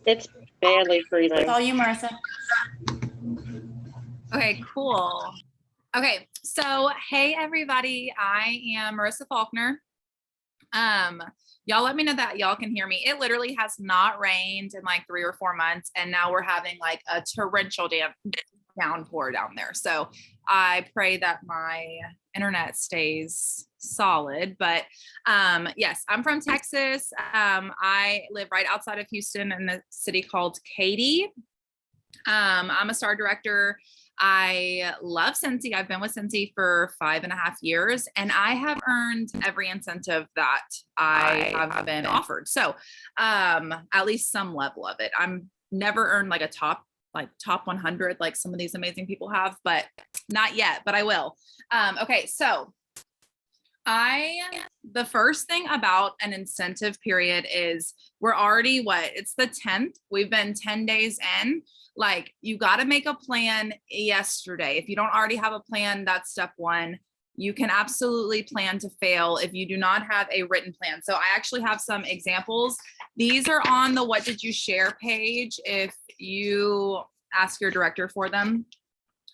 It's barely It's freezing. all you, Marissa. Okay, cool. Okay, so hey everybody, I am Marissa Faulkner. Y'all let me know that y'all can hear me. It literally has not rained in like 3 or 4 months, and now we're having like a torrential downpour down there. So I pray that my internet stays solid. But yes, I'm from Texas. I live right outside of Houston in the city called Katy. I'm a star director. I love Scentsy. I've been with Scentsy for 5.5 years, and I have earned every incentive that I have been offered. So at least some level of it. I'm never earned like a top 100 like some of these amazing people have, but not yet, but I will. Okay, so the first thing about an incentive period is we're already it's the 10th. We've been 10 days in. Like, you got to make a plan yesterday. If you don't already have a plan, that's step one. You can absolutely plan to fail if you do not have a written plan. So I actually have some examples. These are on the What Did You Share page if you ask your director for them.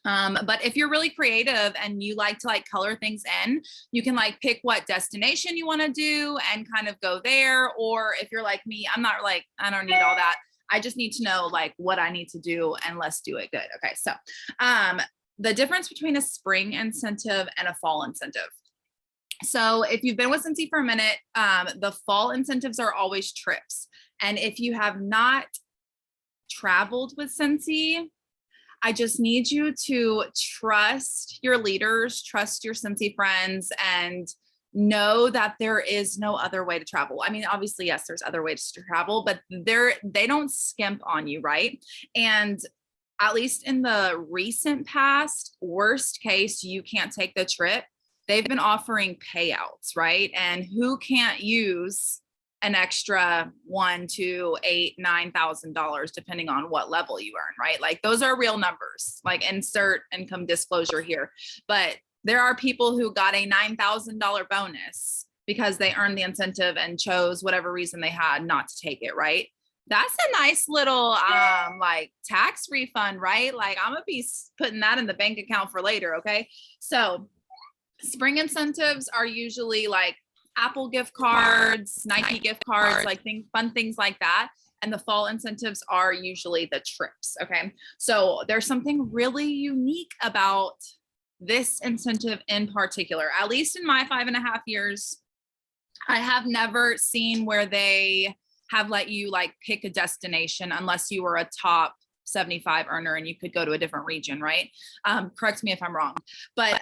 But if you're really creative and you like to like color things in, you can like pick what destination you want to do and kind of go there. Or if you're like me, I'm not like, I don't need all that. I just need to know like what I need to do, and let's do it good. Okay. So, the difference between a spring incentive and a fall incentive. So if you've been with Scentsy for a minute, the fall incentives are always trips. And if you have not traveled with Scentsy, I just need you to trust your leaders, trust your Scentsy friends, and know that there is no other way to travel. I mean, obviously, yes, there's other ways to travel, but they don't skimp on you, right? And at least in the recent past, worst case, you can't take the trip. They've been offering payouts, right? And who can't use an extra $1,000 to $8,000, $9,000, depending on what level you earn, right? Like, those are real numbers, like insert income disclosure here. But there are people who got a $9,000 bonus because they earned the incentive and chose whatever reason they had not to take it, right? That's a nice little like tax refund, right? Like, I'm gonna be putting that in the bank account for later, okay? So spring incentives are usually like Apple gift cards, Nike gift cards, like fun things like that. And the fall incentives are usually the trips, okay? So there's something really unique about this incentive in particular. At least in my 5.5 years, I have never seen where they have let you like pick a destination unless you were a top 75 earner and you could go to a different region, right? Correct me if I'm wrong. But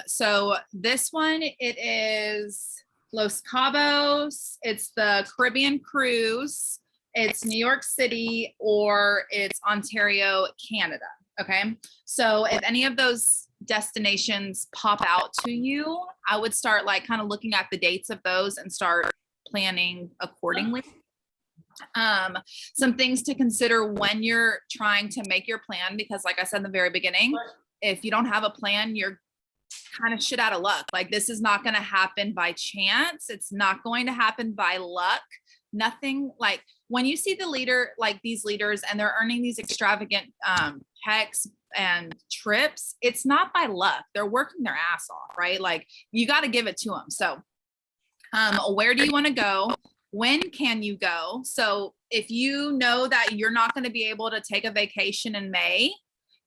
so this one, it is Los Cabos, it's the Caribbean cruise, it's New York City, or it's Ontario, Canada. Okay. So if any of those destinations pop out to you, I would start like kind of looking at the dates of those and start planning accordingly. Some things to consider when you're trying to make your plan, because like I said in the very beginning, if you don't have a plan, you're kind of shit out of luck. Like, this is not going to happen by chance. It's not going to happen by luck. Nothing. Like, when you see the leader, like these leaders, and they're earning these extravagant checks and trips, it's not by luck. They're working their ass off, right? Like, you got to give it to them. So where do you want to go? When can you go? So if you know that you're not going to be able to take a vacation in May,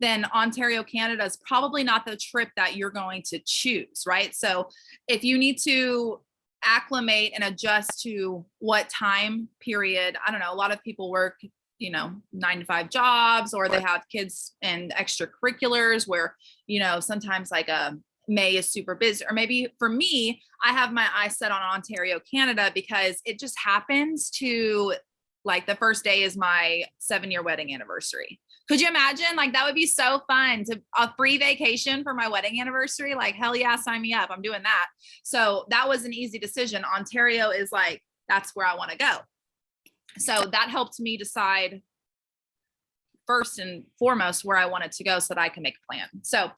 then Ontario, Canada is probably not the trip that you're going to choose, right? So if you need to acclimate and adjust to what time period, I don't know, a lot of people work, 9-to-5 jobs, or they have kids and extracurriculars where, sometimes like May is super busy. Or maybe for me, I have my eyes set on Ontario, Canada, because it just happens to, like, the first day is my 7-year wedding anniversary. Could you imagine? Like, that would be so fun, to a free vacation for my wedding anniversary. Like, hell yeah, sign me up. I'm doing that. So that was an easy decision. Ontario is like, that's where I want to go. So that helped me decide first and foremost where I wanted to go so that I can make a plan. So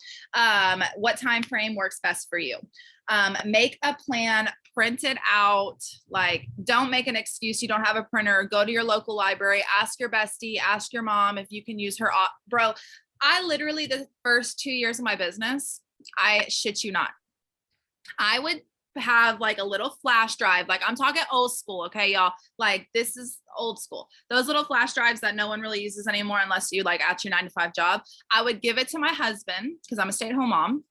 what time frame works best for you? Make a plan print it out. Like, don't make an excuse. You don't have a printer. Go to your local library, ask your bestie, ask your mom if you can use her. Bro, I literally, the first 2 years of my business, I shit you not, I would have like a little flash drive. Like, I'm talking old school. Okay, y'all, like this is old school. Those little flash drives that no one really uses anymore, unless you like at your 9-to-5 job. I would give it to my husband because I'm a stay-at-home mom.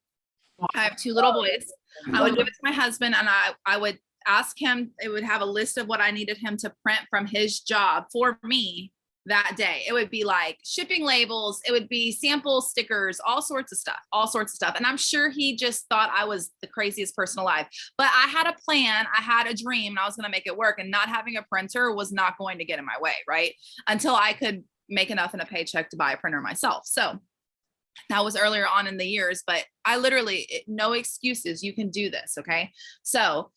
I have 2 little boys. I would give it to my husband, and I would ask him, it would have a list of what I needed him to print from his job for me that day. It would be like shipping labels. It would be sample stickers, all sorts of stuff. And I'm sure he just thought I was the craziest person alive, but I had a plan. I had a dream, and I was going to make it work, and not having a printer was not going to get in my way. Right. Until I could make enough in a paycheck to buy a printer myself. So that was earlier on in the years, but I literally, no excuses. You can do this. Okay. So,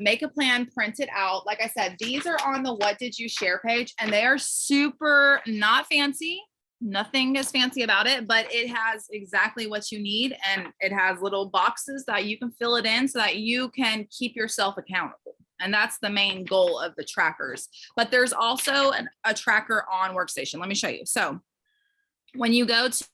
make a plan, print it out. Like I said, these are on the What Did You Share page, and they are super not fancy. Nothing is fancy about it, but it has exactly what you need. And it has little boxes that you can fill it in so that you can keep yourself accountable. And that's the main goal of the trackers. But there's also a tracker on Workstation. Let me show you. So when you go to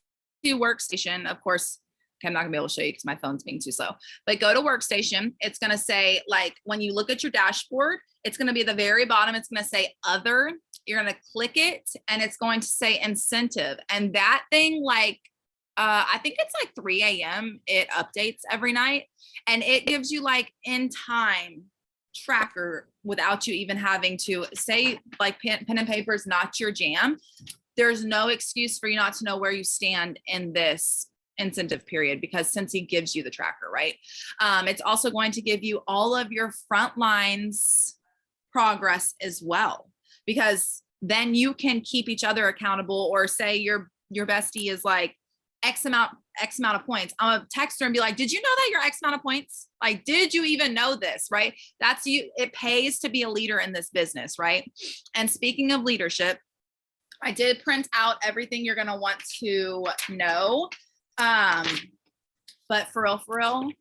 Workstation, of course, okay, I'm not gonna be able to show you because my phone's being too slow, but go to Workstation. It's gonna say, like, when you look at your dashboard, it's gonna be at the very bottom. It's gonna say Other. You're gonna click it, and it's going to say Incentive. And that thing, like, I think it's like 3 a.m. It updates every night, and it gives you like in time tracker without you even having to say, like, pen and paper is not your jam. There's no excuse for you not to know where you stand in this incentive period, because Scentsy gives you the tracker, right? It's also going to give you all of your front lines progress as well, because then you can keep each other accountable. Or say your bestie is like X amount of points. I'm gonna text her and be like, did you know that you're X amount of points? Like, did you even know this? Right? That's you. It pays to be a leader in this business, right? And speaking of leadership, I did print out everything you're going to want to know. But for real,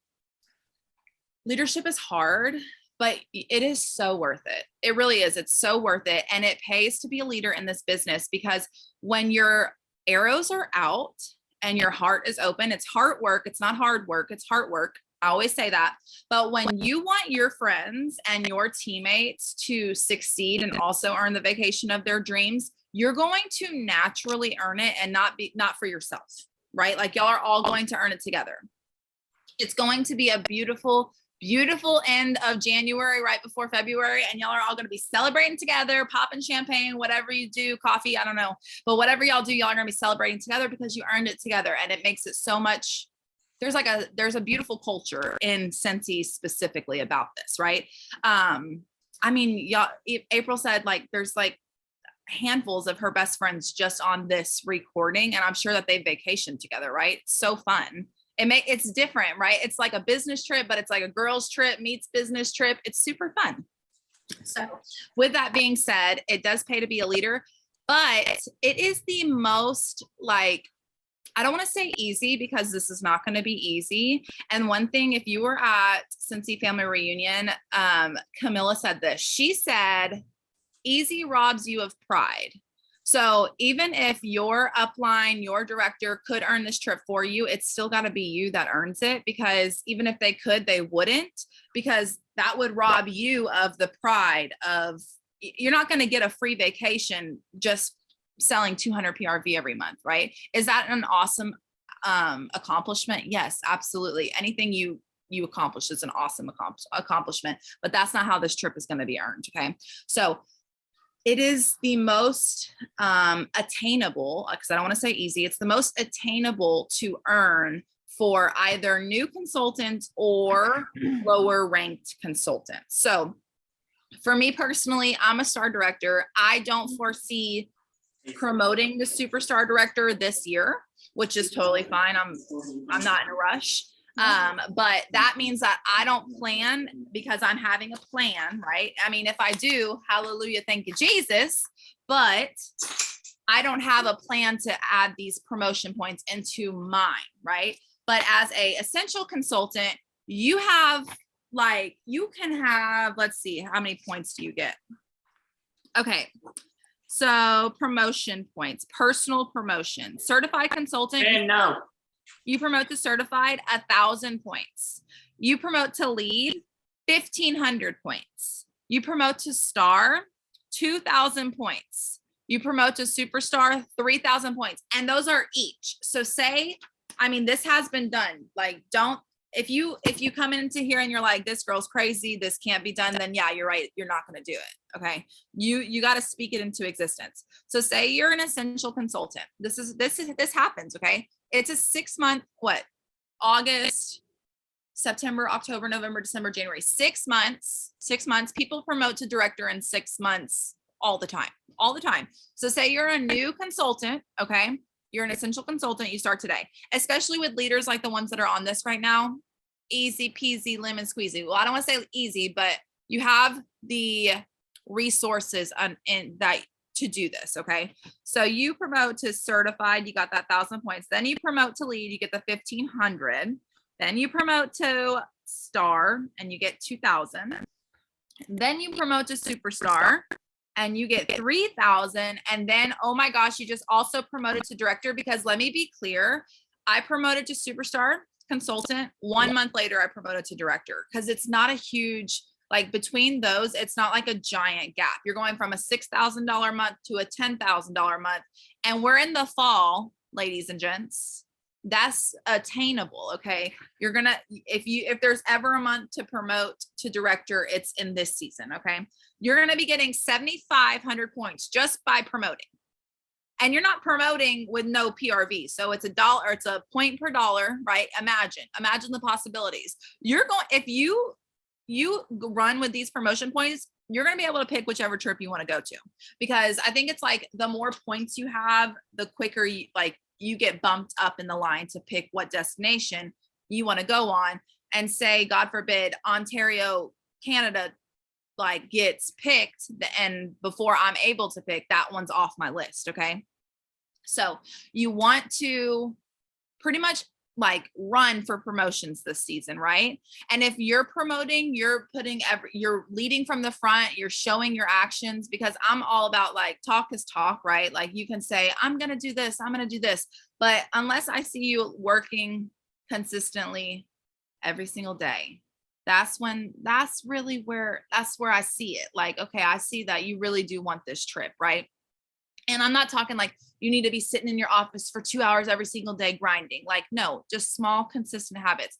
leadership is hard, but it is so worth it. It really is. It's so worth it. And it pays to be a leader in this business, because when your arrows are out and your heart is open, it's heart work. It's not hard work. It's heart work. I always say that. But when you want your friends and your teammates to succeed and also earn the vacation of their dreams, you're going to naturally earn it, and not for yourself, right? Like, y'all are all going to earn it together. It's going to be a beautiful, beautiful end of January, right before February. And y'all are all going to be celebrating together, popping champagne, whatever you do, coffee, I don't know. But whatever y'all do, y'all are going to be celebrating together because you earned it together. And it makes it so much, there's a beautiful culture in Scentsy specifically about this, right? I mean, y'all, April said, like, there's like handfuls of her best friends just on this recording, and I'm sure that they vacationed together, right? So fun. It's different, right? It's like a business trip, but it's like a girls trip meets business trip. It's super fun. So with that being said, it does pay to be a leader, but it is the most, like, I don't want to say easy, because this is not going to be easy. And one thing, if you were at Scentsy Family Reunion, Camilla said this. She said, easy robs you of pride. So even if your upline, your director could earn this trip for you, it's still got to be you that earns it, because even if they could, they wouldn't, because that would rob you of the pride of, you're not going to get a free vacation just selling 200 PRV every month, right? Is that an awesome accomplishment? Yes, absolutely. Anything you accomplish is an awesome accomplishment, but that's not how this trip is going to be earned. Okay. So it is the most attainable, because I don't want to say easy, it's the most attainable to earn for either new consultants or lower ranked consultants. So for me personally, I'm a star director. I don't foresee promoting the superstar director this year, which is totally fine. I'm not in a rush. But that means that I don't plan, because I'm having a plan, right? I mean, if I do, hallelujah, thank you, Jesus, but I don't have a plan to add these promotion points into mine, right? But as a essential consultant, you have like you can have, let's see, how many points do you get? Okay. So promotion points, personal promotion, certified consultant. And no. You promote to certified, 1,000 points. You promote to lead, 1,500 points. You promote to star, 2,000 points. You promote to superstar, 3,000 points. And those are each. So say, I mean, this has been done. Like, don't, if you come into here and you're like, this girl's crazy, this can't be done, then yeah, you're right. You're not going to do it. Okay. You got to speak it into existence. So say you're an essential consultant. This happens. Okay. It's a 6-month, August, September, October, November, December, January, 6 months, people promote to director in 6 months all the time. So say you're a new consultant. Okay. You're an essential consultant. You start today, especially with leaders like the ones that are on this right now. Easy peasy, lemon squeezy. Well, I don't want to say easy, but you have the resources in that to do this. Okay. So you promote to certified, you got that 1,000 points. Then you promote to lead, you get the 1,500. Then you promote to star and you get 2,000. Then you promote to superstar and you get 3,000. And then, oh my gosh, you just also promoted to director, because let me be clear. I promoted to superstar consultant. 1 month later, I promoted to director, because it's not a huge, like between those, it's not like a giant gap. You're going from a $6,000 month to a $10,000 month. And we're in the fall, ladies and gents. That's attainable. Okay. You're going to, if there's ever a month to promote to director, it's in this season. Okay. You're going to be getting 7,500 points just by promoting. And you're not promoting with no PRV. So it's $1, it's a point per dollar, right? Imagine the possibilities. You're going, if you run with these promotion points, you're going to be able to pick whichever trip you want to go to, because I think it's like the more points you have, the quicker you get bumped up in the line to pick what destination you want to go on. And say, God forbid, Ontario, Canada, like gets picked, and before I'm able to pick, that one's off my list. Okay. So you want to pretty much like run for promotions this season, right? And if you're promoting, you're you're leading from the front, you're showing your actions, because I'm all about like talk is talk, right? Like you can say, I'm going to do this, I'm going to do this. But unless I see you working consistently every single day, that's where I see it. Like, okay, I see that you really do want this trip, right? And I'm not talking like you need to be sitting in your office for 2 hours every single day grinding. Like, no, just small, consistent habits.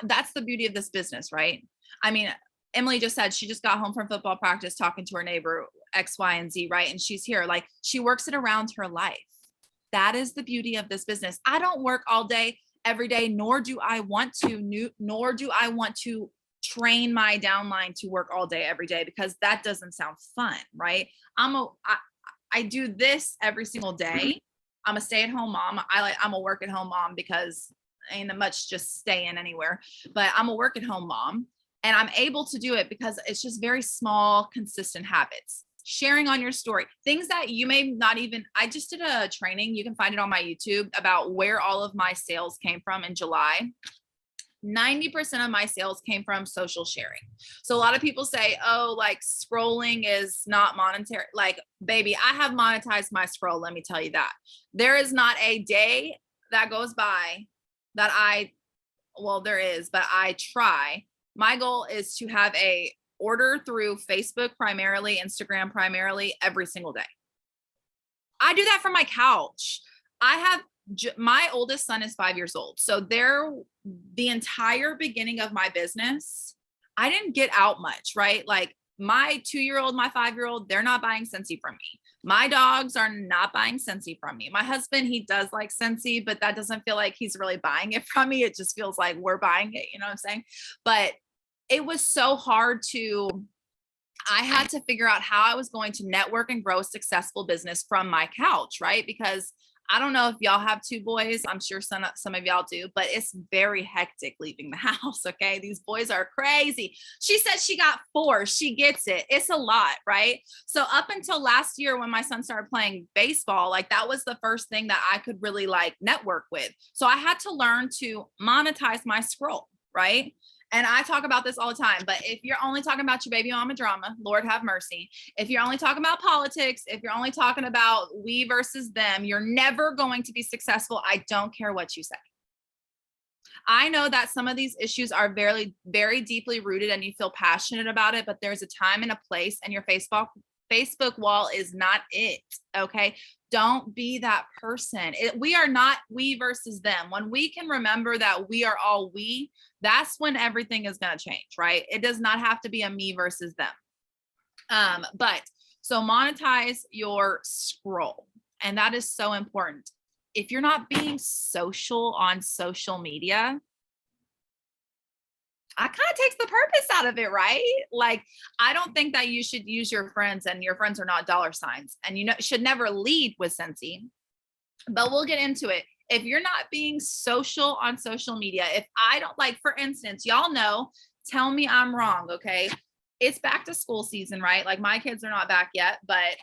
That's the beauty of this business, right? I mean, Emily just said she just got home from football practice talking to her neighbor, X, Y, and Z, right? And she's here. Like, she works it around her life. That is the beauty of this business. I don't work all day, every day, nor do I want to train my downline to work all day, every day, because that doesn't sound fun, right? I do this every single day. I'm a stay-at-home mom. I'm a work-at-home mom, because ain't much just staying anywhere, but I'm a work-at-home mom, and I'm able to do it because it's just very small, consistent habits. Sharing on your story, things that you may not even, I just did a training, you can find it on my YouTube, about where all of my sales came from in July. 90% of my sales came from social sharing. So a lot of people say, oh, like scrolling is not monetary. Like, baby, I have monetized my scroll. Let me tell you that. There is not a day that goes by that there is, but I try. My goal is to have a order through Facebook primarily, Instagram primarily, every single day. I do that from my couch. My oldest son is 5 years old. So the entire beginning of my business, I didn't get out much, right? Like my 2-year-old, my 5-year-old, they're not buying Scentsy from me. My dogs are not buying Scentsy from me. My husband, he does like Scentsy, but that doesn't feel like he's really buying it from me. It just feels like we're buying it. You know what I'm saying? But it was so hard I had to figure out how I was going to network and grow a successful business from my couch, right? Because I don't know if y'all have 2 boys. I'm sure some of y'all do, but it's very hectic leaving the house. Okay. These boys are crazy. She said she got 4. She gets it. It's a lot, right? So up until last year, when my son started playing baseball, like that was the first thing that I could really like network with. So I had to learn to monetize my scroll, right? And I talk about this all the time, but if you're only talking about your baby mama drama, Lord have mercy. If you're only talking about politics, if you're only talking about we versus them, you're never going to be successful. I don't care what you say. I know that some of these issues are very, very deeply rooted and you feel passionate about it, but there's a time and a place, and your Facebook wall is not it. Okay. Don't be that person. We are not we versus them. When we can remember that we are all we, that's when everything is going to change, right? It does not have to be a me versus them. But so monetize your scroll. And that is so important. If you're not being social on social media, I kind of takes the purpose out of it, right? Like, I don't think that you should use your friends, and your friends are not dollar signs, and should never lead with Scentsy, but we'll get into it. If you're not being social on social media, if I don't, like, for instance, y'all know, tell me I'm wrong. Okay. It's back to school season, right? Like, my kids are not back yet, but,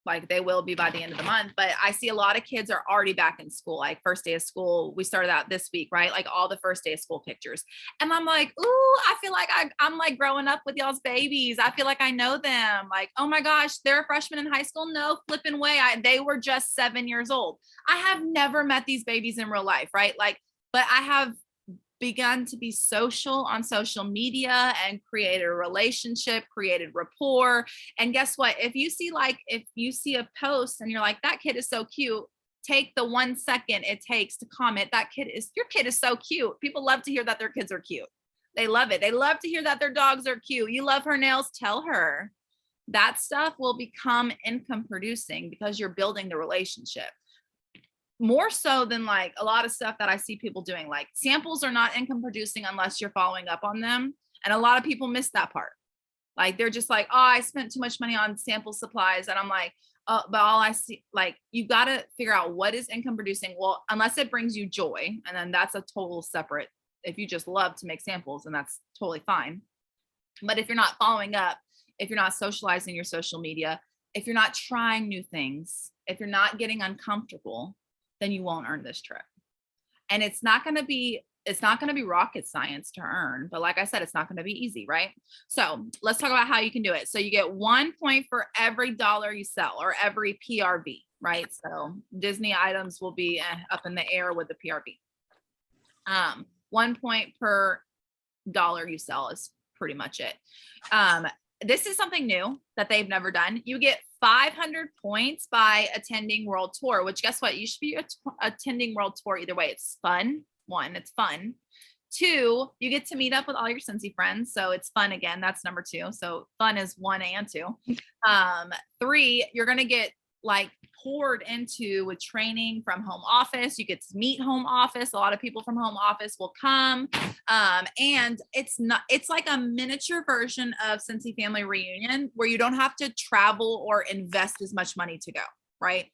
like they will be by the end of the month, but I see a lot of kids are already back in school. Like, first day of school, we started out this week, right? Like, all the first day of school pictures. And I'm like, ooh, I feel like I'm like growing up with y'all's babies. I feel like I know them. Like, oh my gosh, they're a freshman in high school. No flipping way. They were just 7 years old. I have never met these babies in real life, right? Like, but I have begun to be social on social media and created a relationship, created rapport. And guess what? If you see a post and you're like, that kid is so cute, take the 1 second it takes to comment, your kid is so cute. People love to hear that their kids are cute. They love it. They love to hear that their dogs are cute. You love her nails, tell her. That stuff will become income producing because you're building the relationship. More so than like a lot of stuff that I see people doing. Like, samples are not income producing unless you're following up on them. And a lot of people miss that part. Like, they're just like, oh, I spent too much money on sample supplies. And I'm like, oh, but all I see, like, you got to figure out what is income producing. Well, unless it brings you joy. And then that's a total separate, if you just love to make samples, and that's totally fine. But if you're not following up, if you're not socializing your social media, if you're not trying new things, if you're not getting uncomfortable, then you won't earn this trip. And it's not going to be rocket science to earn, but like I said, it's not going to be easy, right? So let's talk about how you can do it. So you get 1 point for every dollar you sell, or every PRV, right? So Disney items will be up in the air with the PRV. 1 point per dollar you sell is pretty much it. This is something new that they've never done. You get 500 points by attending World Tour, which, guess what? You should be attending World Tour either way. It's fun. 1, it's fun. 2, you get to meet up with all your Scentsy friends. So it's fun again. That's number 2. So fun is 1 and 2. 3, you're going to get like poured into with training from home office. You get to meet home office. A lot of people from home office will come. And it's like a miniature version of Scentsy Family Reunion, where you don't have to travel or invest as much money to go, right?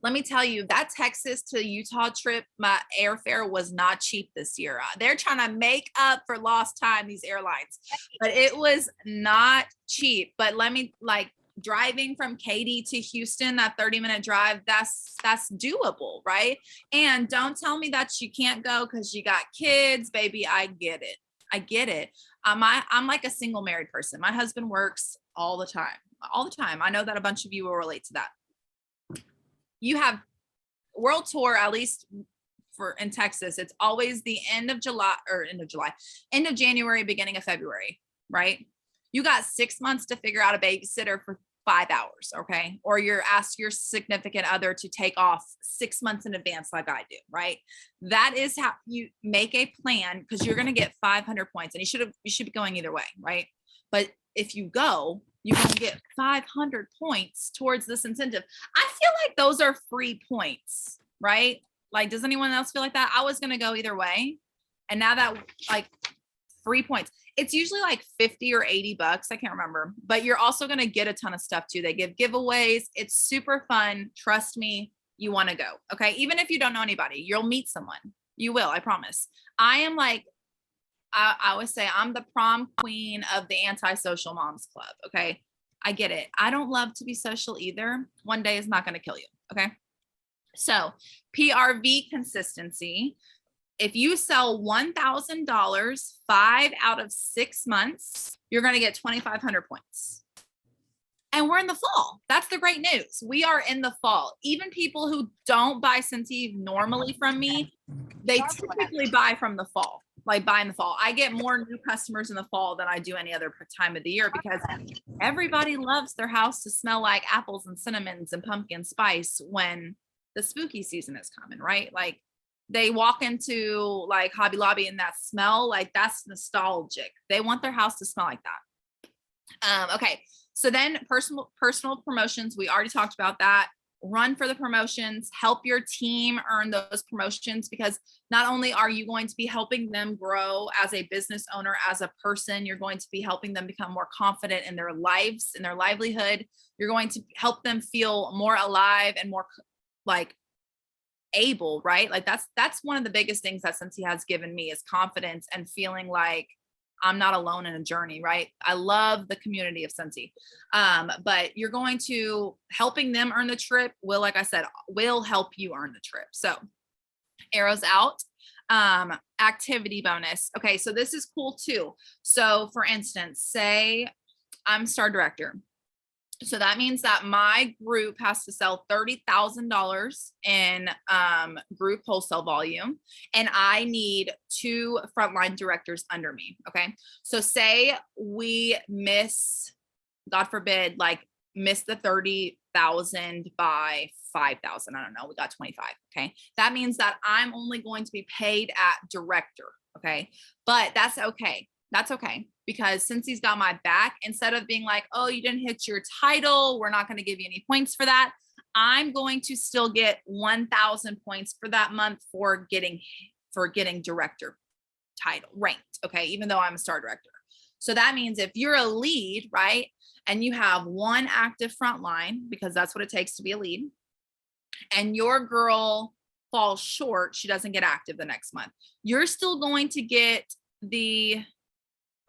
Let me tell you, that Texas to Utah trip, my airfare was not cheap this year. They're trying to make up for lost time, these airlines, but it was not cheap. But let me, like, driving from Katy to Houston, that 30-minute drive, that's doable, right? And don't tell me that you can't go because you got kids, baby. I get it. I'm like a single married person. My husband works all the time. I know that a bunch of you will relate to that. You have World Tour, at least in Texas, it's always the end of January, beginning of February, right? You got 6 months to figure out a babysitter for 5 hours, okay? Or you're asked your significant other to take off 6 months in advance, like I do, right? That is how you make a plan, because you're going to get 500 points, and you should be going either way, right? But if you go, you're going to get 500 points towards this incentive. I feel like those are free points, right? Like, does anyone else feel like that? I was going to go either way. And now that, like, free points, it's usually like 50 or 80 bucks. I can't remember, but you're also going to get a ton of stuff too. They give giveaways. It's super fun. Trust me, you want to go. Okay. Even if you don't know anybody, you'll meet someone. You will, I promise. I am like, I always say I'm the prom queen of the anti-social moms club. Okay. I get it. I don't love to be social either. One day is not going to kill you. Okay. So PRV consistency. If you sell $1,000 5 out of 6 months, you're going to get 2,500 points. And we're in the fall. That's the great news. We are in the fall. Even people who don't buy Scentsy normally from me, they typically buy from the fall, like buy in the fall. I get more new customers in the fall than I do any other time of the year because everybody loves their house to smell like apples and cinnamons and pumpkin spice when the spooky season is coming, right? Like they walk into like Hobby Lobby and that smell, like that's nostalgic. They want their house to smell like that. Okay. So then personal promotions, we already talked about that. Run for the promotions, help your team earn those promotions, because not only are you going to be helping them grow as a business owner, as a person, you're going to be helping them become more confident in their lives, in their livelihood. You're going to help them feel more alive and more like able, right? Like that's one of the biggest things that Scentsy has given me is confidence and feeling like I'm not alone in a journey, right? I love the community of Scentsy. But you're going to helping them earn the trip will, like I said, will help you earn the trip. So arrows out, activity bonus. Okay. So this is cool too. So for instance, say I'm star director. So that means that my group has to sell $30,000 in group wholesale volume, and I need 2 frontline directors under me. Okay. So say we miss, God forbid, like miss the 30,000 by 5,000. I don't know. We got 25. Okay. That means that I'm only going to be paid at director. Okay. But that's okay. That's okay. Because since he's got my back, instead of being like, oh, you didn't hit your title, we're not going to give you any points for that. I'm going to still get 1,000 points for that month for getting director title ranked. Okay. Even though I'm a star director. So that means if you're a lead, right, and you have 1 active frontline, because that's what it takes to be a lead, and your girl falls short, she doesn't get active the next month, you're still going to get the,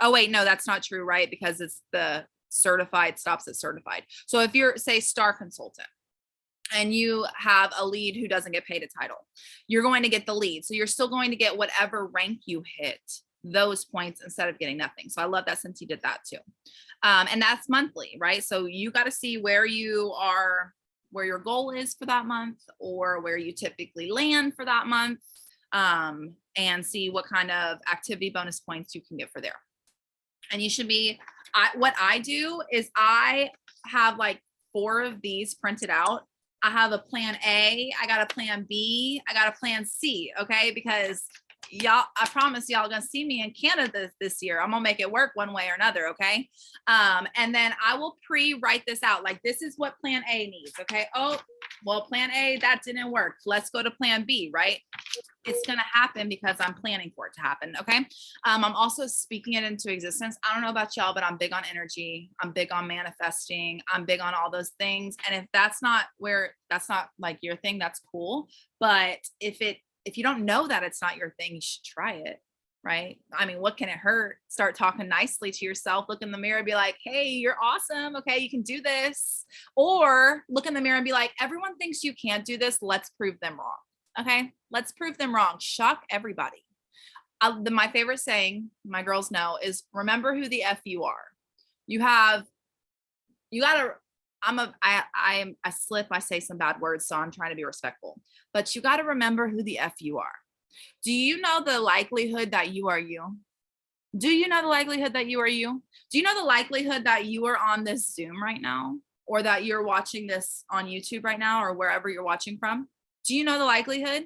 oh wait, no, that's not true, right? Because it's the certified, stops at certified. So if you're, say, star consultant and you have a lead who doesn't get paid a title, you're going to get the lead. So you're still going to get whatever rank you hit, those points, instead of getting nothing. So I love that Scentsy did that too. And that's monthly, right? So you got to see where you are, where your goal is for that month, or where you typically land for that month, and see what kind of activity bonus points you can get for there. And you should be, what I do is I have like 4 of these printed out. I have a plan A, I got a plan B, I got a plan C. Okay. Because y'all, I promise y'all gonna see me in Canada this year. I'm gonna make it work one way or another. Okay. And then I will pre-write this out. Like, this is what plan A needs. Okay. Oh, well, plan A, that didn't work. Let's go to plan B, right? It's going to happen because I'm planning for it to happen. Okay. I'm also speaking it into existence. I don't know about y'all, but I'm big on energy. I'm big on manifesting. I'm big on all those things. And if that's not like your thing, that's cool. But if you don't know that it's not your thing, you should try it. Right. I mean, what can it hurt? Start talking nicely to yourself, look in the mirror, be like, hey, you're awesome. Okay. You can do this. Or look in the mirror and be like, everyone thinks you can't do this. Let's prove them wrong. Okay. Let's prove them wrong. Shock everybody. My favorite saying, my girls know, is remember who the F you are. I slip, I say some bad words, so I'm trying to be respectful, but you got to remember who the F you are. Do you know the likelihood that you are you? Do you know the likelihood that you are you? Do you know the likelihood that you are on this Zoom right now, or that you're watching this on YouTube right now, or wherever you're watching from? Do you know the likelihood?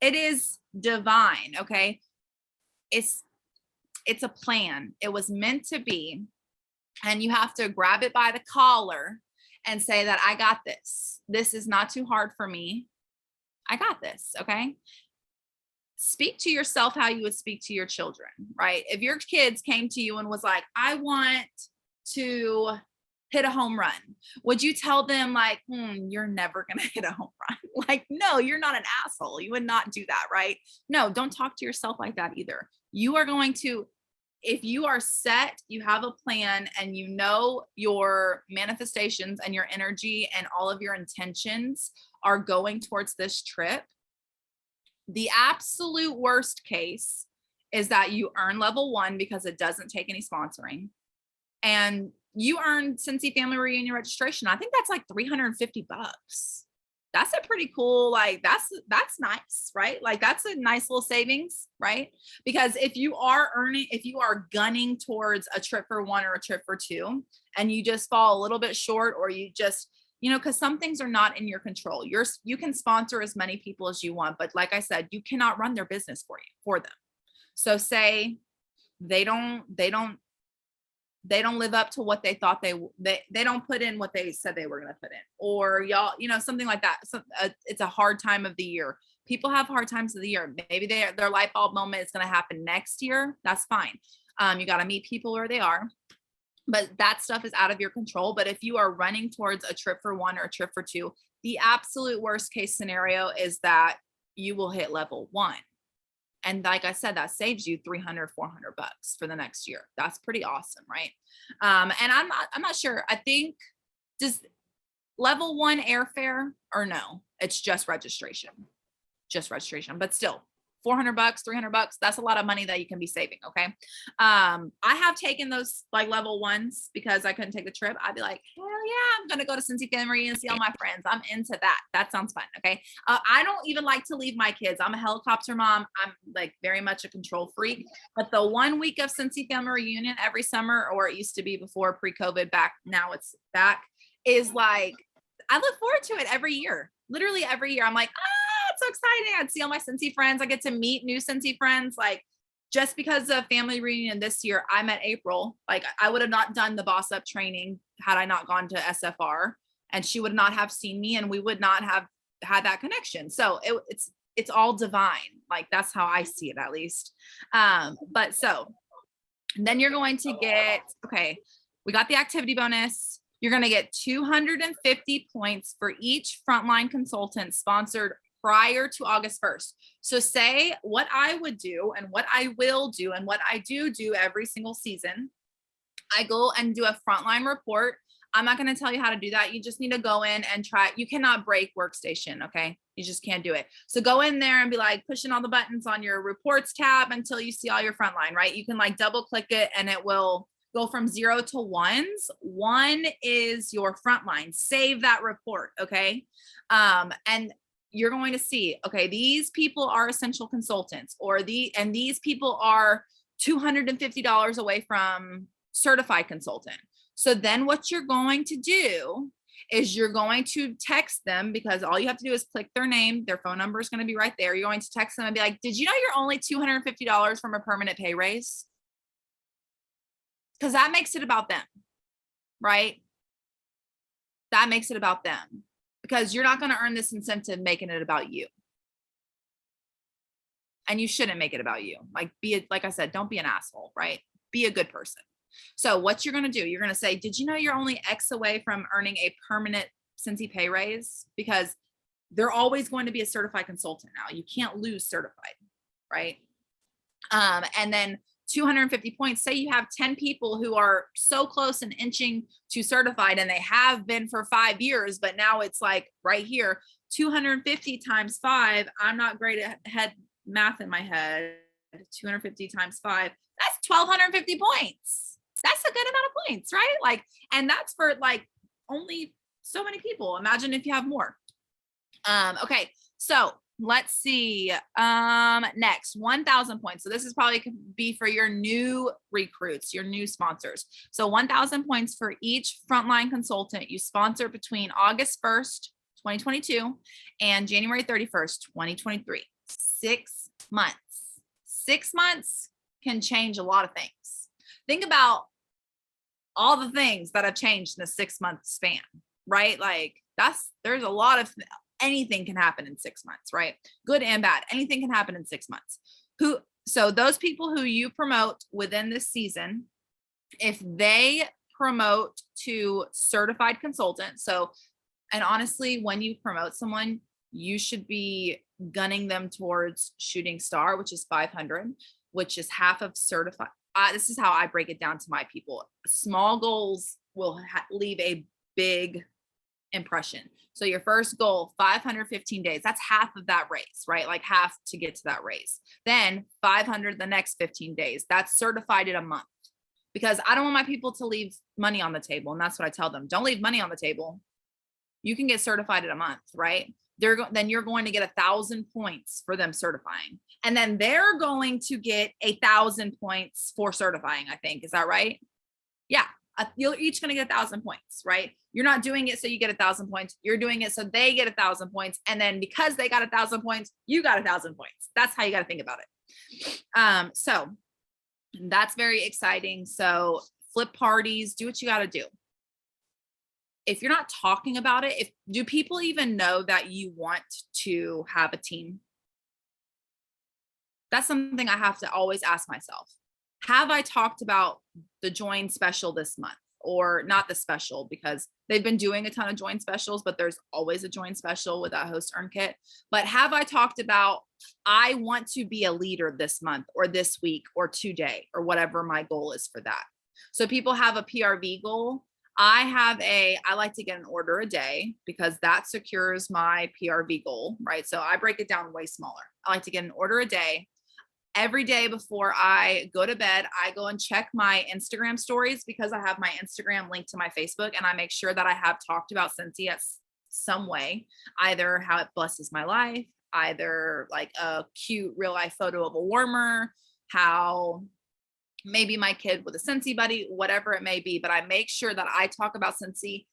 It is divine. Okay. It's a plan. It was meant to be. And you have to grab it by the collar and say that I got this. This is not too hard for me. I got this. Okay. Speak to yourself how you would speak to your children, right? If your kids came to you and was like, I want to hit a home run, would you tell them like, you're never going to hit a home run? Like, no, you're not an asshole. You would not do that, right? No, don't talk to yourself like that either. You are going to, if you are set, you have a plan, and you know your manifestations and your energy and all of your intentions are going towards this trip, The absolute worst case is that you earn level 1 because it doesn't take any sponsoring, and you earn Scentsy family reunion registration. I think that's like $350. That's a pretty cool, like that's nice, right? Like that's a nice little savings, right? Because if you are gunning towards a trip for 1 or a trip for 2, and you just fall a little bit short, or you just, because some things are not in your control. You can sponsor as many people as you want, but like I said, you cannot run their business for them. So say they don't live up to what they thought they don't put in what they said they were going to put in, or y'all, something like that. So it's a hard time of the year. People have hard times of the year. Maybe their light bulb moment is going to happen next year. That's fine. You got to meet people where they are, but that stuff is out of your control. But if you are running towards a trip for 1 or a trip for 2, the absolute worst case scenario is that you will hit level 1. And like I said, that saves you $300, $400 for the next year. That's pretty awesome, right? And I'm not sure. I think, does level 1 airfare, or no? It's just registration, but still $400, $300. That's a lot of money that you can be saving. Okay. I have taken those like level 1s because I couldn't take the trip. I'd be like, hell yeah, I'm going to go to Scentsy family and see all my friends. I'm into that. That sounds fun. Okay. I don't even like to leave my kids. I'm a helicopter mom. I'm like very much a control freak, but the 1 week of Scentsy family reunion every summer, or it used to be before pre-COVID, back now it's back, is like, I look forward to it every year. Literally every year. I'm like, it's so exciting. I'd see all my Scentsy friends. I get to meet new Scentsy friends. Like, just because of family reunion this year, I met April. Like, I would have not done the boss up training had I not gone to SFR, and she would not have seen me, and we would not have had that connection. So it's all divine. Like, that's how I see it, at least. But so then you're going to get, okay, we got the activity bonus. You're going to get 250 points for each frontline consultant sponsored prior to August 1st. So say what I would do and what I will do and what I do every single season. I go and do a frontline report. I'm not going to tell you how to do that. You just need to go in and try. You cannot break workstation. Okay. You just can't do it. So go in there and be like pushing all the buttons on your reports tab until you see all your frontline, right? You can like double click it and it will go from 0 to 1s. 1 is your frontline. Save that report. Okay. And you're going to see, okay, these people are essential consultants, and these people are $250 away from certified consultant. So then what you're going to do is you're going to text them, because all you have to do is click their name. Their phone number is going to be right there. You're going to text them and be like, did you know you're only $250 from a permanent pay raise? Because that makes it about them, right? That makes it about them, because you're not going to earn this incentive making it about you. And you shouldn't make it about you. Like, like I said, don't be an asshole, right? Be a good person. So what you're going to do, you're going to say, did you know you're only X away from earning a permanent Scentsy pay raise? Because they're always going to be a certified consultant now. You can't lose certified, right? And then 250 points. Say you have 10 people who are so close and inching to certified, and they have been for 5 years, but now it's like right here, 250 times 5. I'm not great at math in my head. 250 times 5. That's 1,250 points. That's a good amount of points, right? Like, and that's for like only so many people. Imagine if you have more. Okay. So let's see. Next, 1,000 points. So this is probably could be for your new recruits, your new sponsors. So 1,000 points for each frontline consultant you sponsor between August 1st, 2022 and January 31st, 2023. 6 months. 6 months can change a lot of things. Think about all the things that have changed in a 6-month span, right? Like there's a lot of anything can happen in 6 months, right? Good and bad. Anything can happen in 6 months. So those people who you promote within this season, if they promote to certified consultant, and honestly, when you promote someone, you should be gunning them towards shooting star, which is 500, which is half of certified. This is how I break it down to my people. Small goals will leave a big impression. So your first goal, 515 days, that's half of that race, right? Like half to get to that race. Then 500 the next 15 days. That's certified in a month, because I don't want my people to leave money on the table. And that's what I tell them. Don't leave money on the table. You can get certified in a month, right? Then you're going to get 1,000 points for them certifying. And then they're going to get 1,000 points for certifying, I think. Is that right? Yeah. You're each going to get 1,000 points, right? You're not doing it so you get 1,000 points. You're doing it so they get 1,000 points. And then because they got 1,000 points, you got 1,000 points. That's how you got to think about it. So that's very exciting. So flip parties, do what you got to do. If you're not talking about it, do people even know that you want to have a team? That's something I have to always ask myself. Have I talked about the join special this month? Or not the special, because they've been doing a ton of join specials, but there's always a join special with that host earn kit. But have I talked about, I want to be a leader this month or this week or today or whatever my goal is for that. So people have a PRV goal. I like to get an order a day because that secures my PRV goal, right? So I break it down way smaller. I like to get an order a day. Every day before I go to bed, I go and check my Instagram stories, because I have my Instagram linked to my Facebook, and I make sure that I have talked about Scentsy at some way, either how it blesses my life, either like a cute real life photo of a warmer, how maybe my kid with a Scentsy buddy, whatever it may be. But I make sure that I talk about Scentsy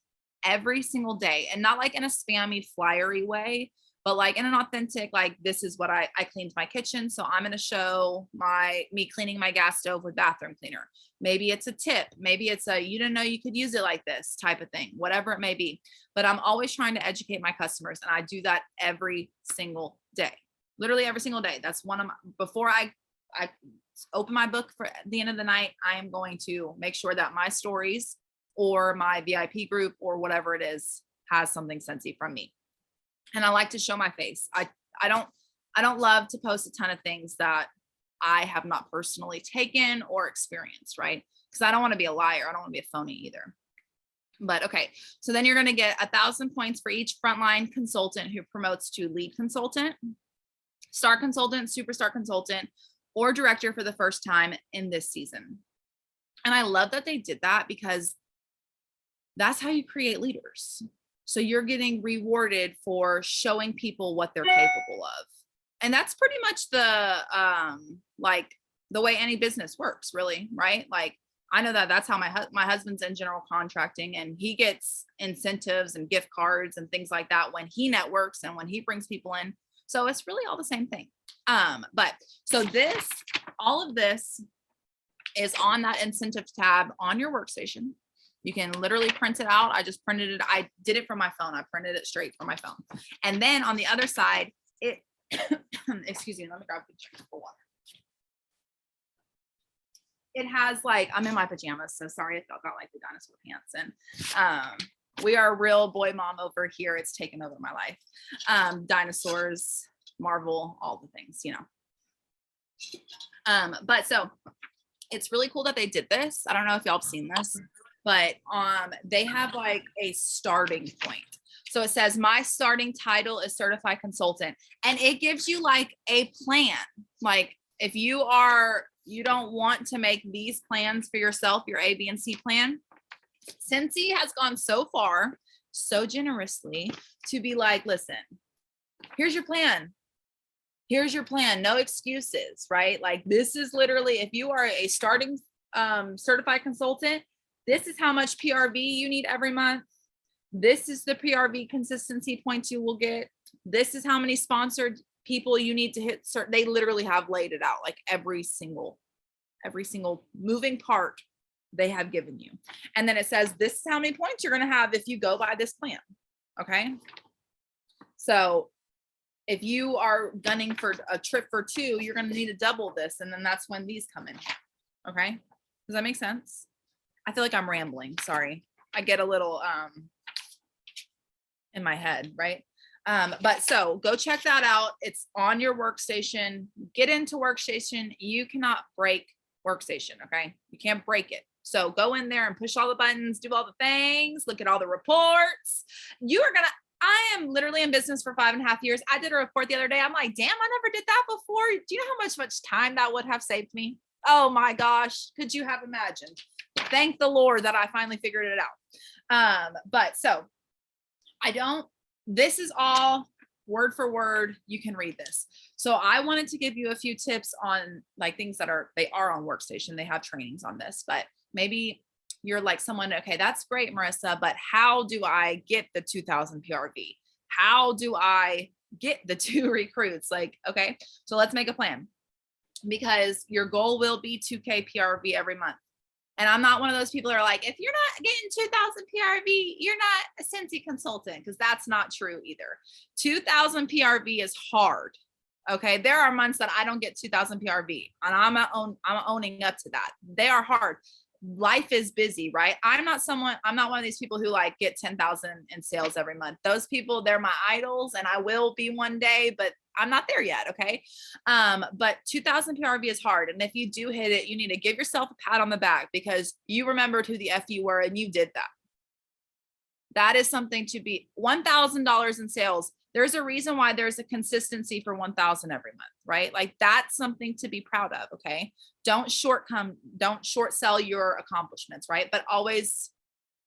every single day, and not like in a spammy flyery way, but like in an authentic, like, this is what I cleaned my kitchen. So I'm going to show me cleaning my gas stove with bathroom cleaner. Maybe it's a tip. Maybe it's you didn't know you could use it like this type of thing, whatever it may be. But I'm always trying to educate my customers. And I do that every single day, literally every single day. That's one of my, before I open my book for the end of the night, I am going to make sure that my stories or my VIP group or whatever it is has something Scentsy from me. And I like to show my face. I don't love to post a ton of things that I have not personally taken or experienced, right? Because I don't want to be a liar. I don't want to be a phony either. But okay, so then you're going to get 1,000 points for each frontline consultant who promotes to lead consultant, star consultant, superstar consultant, or director for the first time in this season. And I love that they did that, because that's how you create leaders. So you're getting rewarded for showing people what they're capable of. And that's pretty much like the way any business works, really, right? Like, I know that that's how my husband's in general contracting, and he gets incentives and gift cards and things like that when he networks and when he brings people in. So it's really all the same thing. But so all of this is on that incentive tab on your workstation. You can literally print it out. I just printed it. I did it from my phone. I printed it straight from my phone. And then on the other side, excuse me, let me grab a drink of water. It has like, I'm in my pajamas, so sorry if I got like the dinosaur pants. And we are a real boy mom over here. It's taken over my life. Dinosaurs, Marvel, all the things, you know. But so it's really cool that they did this. I don't know if y'all have seen this, but they have like a starting point. So it says, my starting title is certified consultant, and it gives you like a plan. Like, if you don't want to make these plans for yourself, your A, B, and C plan, Scentsy has gone so far, so generously, to be like, listen, here's your plan. Here's your plan. No excuses, right? Like, this is literally, if you are a starting certified consultant, this is how much PRV you need every month. This is the PRV consistency points you will get. This is how many sponsored people you need to hit. They literally have laid it out, like every single moving part they have given you. And then it says, this is how many points you're going to have if you go by this plan. Okay. So if you are gunning for a trip for 2, you're going to need to double this. And then that's when these come in. Okay. Does that make sense? I feel like I'm rambling. Sorry. I get a little in my head, right? But so go check that out. It's on your workstation. Get into workstation. You cannot break workstation. Okay. You can't break it. So go in there and push all the buttons, do all the things, look at all the reports. I am literally in business for 5.5 years. I did a report the other day. I'm like, damn, I never did that before. Do you know how much time that would have saved me? Oh my gosh. Could you have imagined? Thank the Lord that I finally figured it out. But so this is all word for word. You can read this. So I wanted to give you a few tips on like things they are on Workstation. They have trainings on this, but maybe you're like someone, okay, that's great, Marissa, but how do I get the 2000 PRV? How do I get the 2 recruits? Like, okay, so let's make a plan, because your goal will be 2K PRV every month. And I'm not one of those people that are like, if you're not getting 2000 PRV, you're not a Scentsy consultant, because that's not true either. 2000 PRV is hard. Okay. There are months that I don't get 2000 PRV, and I'm owning up to that. They are hard. Life is busy, right? I'm not one of these people who like get 10,000 in sales every month. Those people, they're my idols, and I will be one day, but I'm not there yet. Okay. But 2000 PRV is hard. And if you do hit it, you need to give yourself a pat on the back, because you remembered who the F you were and you did that. That is something to be. $1,000 in sales. There's a reason why there's a consistency for 1,000 every month, right? Like that's something to be proud of. Okay. Don't short sell your accomplishments, right? But always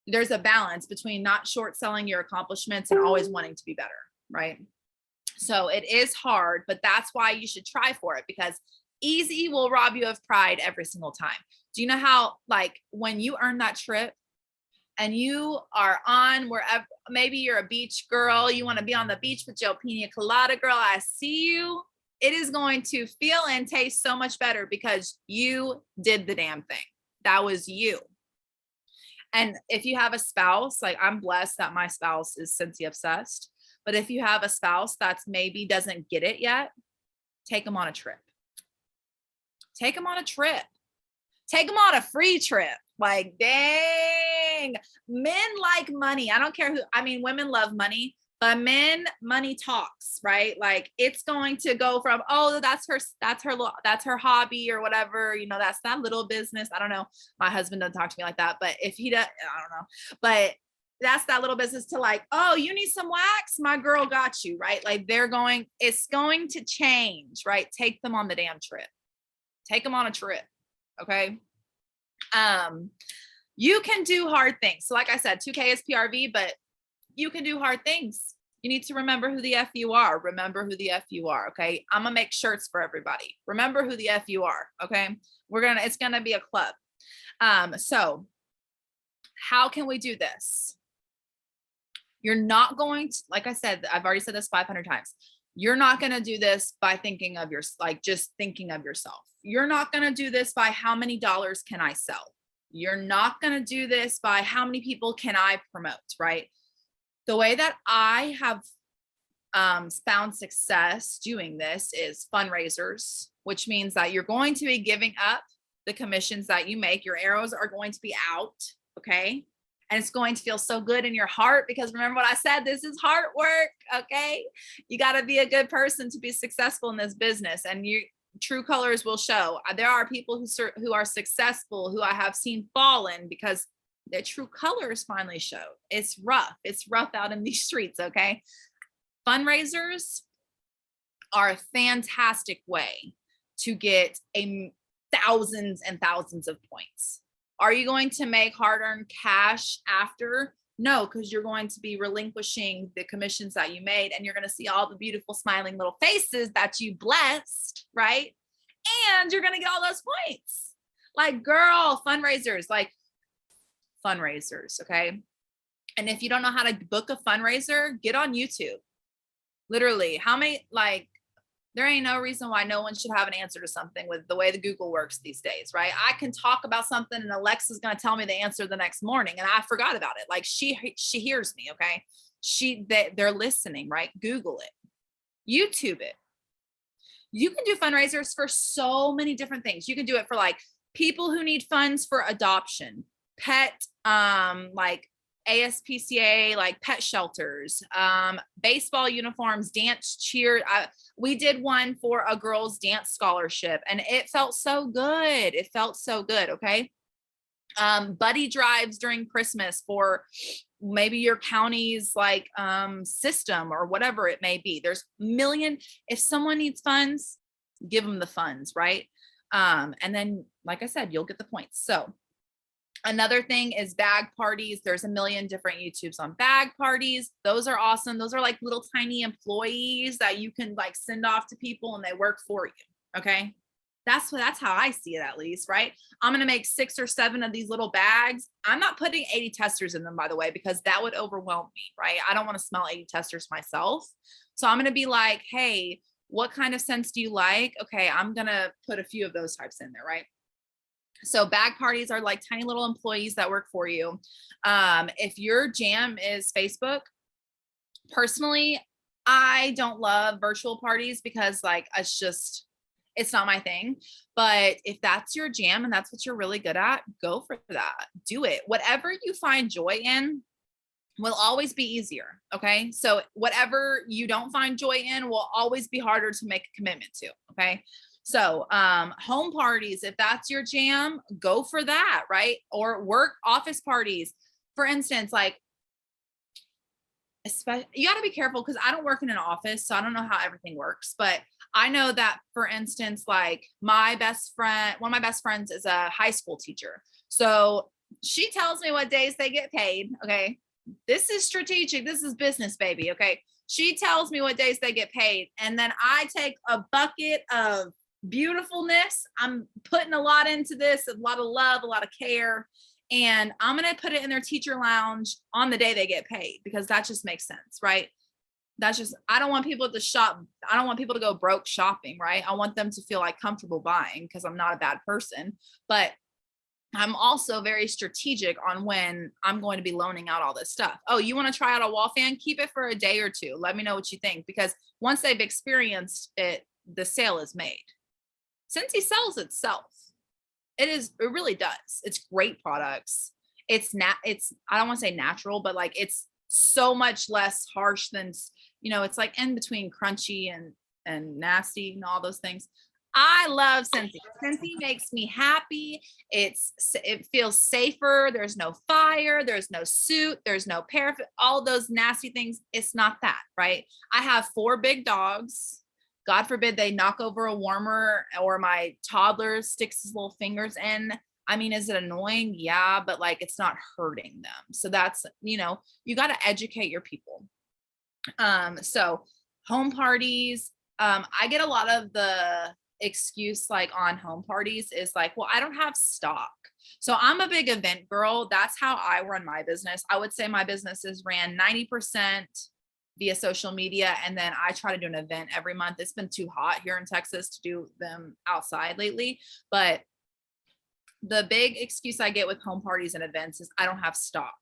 there's a balance between not short selling your accomplishments and always wanting to be better, right? So it is hard, but that's why you should try for it, because easy will rob you of pride every single time. Do you know how, like, when you earn that trip and you are on wherever, maybe you're a beach girl, you want to be on the beach with your pina colada girl, I see you. It is going to feel and taste so much better because you did the damn thing. That was you. And if you have a spouse, like I'm blessed that my spouse is Scentsy obsessed. But if you have a spouse that's maybe doesn't get it yet, take them on a trip. Take them on a trip. Take them on a free trip. Like, dang, men like money. I don't care who, I mean, women love money, but men, money talks, right? Like it's going to go from, oh, that's her hobby or whatever, you know, that's that little business. I don't know. My husband doesn't talk to me like that, but if he does, I don't know, but that's that little business to like, oh, you need some wax? My girl got you, right? Like it's going to change, right? Take them on the damn trip. Take them on a trip. Okay. You can do hard things. So like I said, 2K is PRV, but you can do hard things. You need to remember who the F you are. Remember who the F you are. Okay. I'm gonna make shirts for everybody. Remember who the F you are. Okay. It's gonna be a club. So how can we do this? You're not going to, like I said, I've already said this 500 times. You're not going to do this by thinking of just thinking of yourself. You're not going to do this by how many dollars can I sell? You're not going to do this by how many people can I promote, right? The way that I have found success doing this is fundraisers, which means that you're going to be giving up the commissions that you make. Your arrows are going to be out. Okay. And it's going to feel so good in your heart, because remember what I said, this is heart work. Okay. You got to be a good person to be successful in this business, and true colors will show. There are people who are successful who I have seen fallen because their true colors finally showed. It's rough. It's rough out in these streets. Okay. Fundraisers are a fantastic way to get thousands and thousands of points. Are you going to make hard-earned cash after? No, because you're going to be relinquishing the commissions that you made, and you're going to see all the beautiful smiling little faces that you blessed, right? And you're going to get all those points. Like, girl, fundraisers, okay? And if you don't know how to book a fundraiser, get on YouTube. Literally, there ain't no reason why no one should have an answer to something with the way the Google works these days, right? I can talk about something and Alexa's going to tell me the answer the next morning, and I forgot about it. Like she hears me. Okay. They're listening, right? Google it, YouTube it. You can do fundraisers for so many different things. You can do it for like people who need funds for adoption, pet, like ASPCA, like pet shelters, baseball uniforms, dance, cheer. We did one for a girls' dance scholarship, and it felt so good. It felt so good. Okay. Buddy drives during Christmas for maybe your county's like system or whatever it may be. There's a million. If someone needs funds, give them the funds, right? And then, like I said, you'll get the points. So another thing is bag parties. There's a million different YouTubes on bag parties. Those are awesome. Those are like little tiny employees that you can like send off to people and they work for you. Okay. That's how I see it, at least, right? I'm going to make 6 or 7 of these little bags. I'm not putting 80 testers in them, by the way, because that would overwhelm me, right? I don't want to smell 80 testers myself. So I'm going to be like, hey, what kind of scents do you like? Okay, I'm going to put a few of those types in there, right? So bag parties are like tiny little employees that work for you. If your jam is Facebook, personally, I don't love virtual parties because like it's not my thing. But if that's your jam and that's what you're really good at, go for that. Do it. Whatever you find joy in will always be easier. Okay. So whatever you don't find joy in will always be harder to make a commitment to. Okay. So home parties, if that's your jam, go for that, right? Or work office parties. For instance, like especially, you got to be careful because I don't work in an office, so I don't know how everything works. But I know that, for instance, like my best friend, one of my best friends is a high school teacher. So she tells me what days they get paid. Okay. This is strategic. This is business, baby. Okay. She tells me what days they get paid. And then I take a bucket of beautifulness. I'm putting a lot into this, a lot of love, a lot of care. And I'm going to put it in their teacher lounge on the day they get paid because that just makes sense, right? That's just, I don't want people to shop. I don't want people to go broke shopping, right? I want them to feel like comfortable buying because I'm not a bad person, but I'm also very strategic on when I'm going to be loaning out all this stuff. Oh, you want to try out a wall fan? Keep it for a day or two. Let me know what you think, because once they've experienced it, the sale is made. Scentsy sells itself. It really does. It's great products. It's I don't want to say natural, but like it's so much less harsh than, it's like in between crunchy and nasty and all those things. I love Scentsy. Scentsy makes me happy. It feels safer. There's no fire. There's no soot. There's no paraffin. All those nasty things. It's not that, right? I have 4 big dogs. God forbid they knock over a warmer or my toddler sticks his little fingers in. I mean, is it annoying? Yeah, but like it's not hurting them. So that's, you got to educate your people. So home parties, I get a lot of the excuse like on home parties is like, well, I don't have stock. So I'm a big event girl. That's how I run my business. I would say my business is ran 90% via social media. And then I try to do an event every month. It's been too hot here in Texas to do them outside lately. But the big excuse I get with home parties and events is I don't have stock.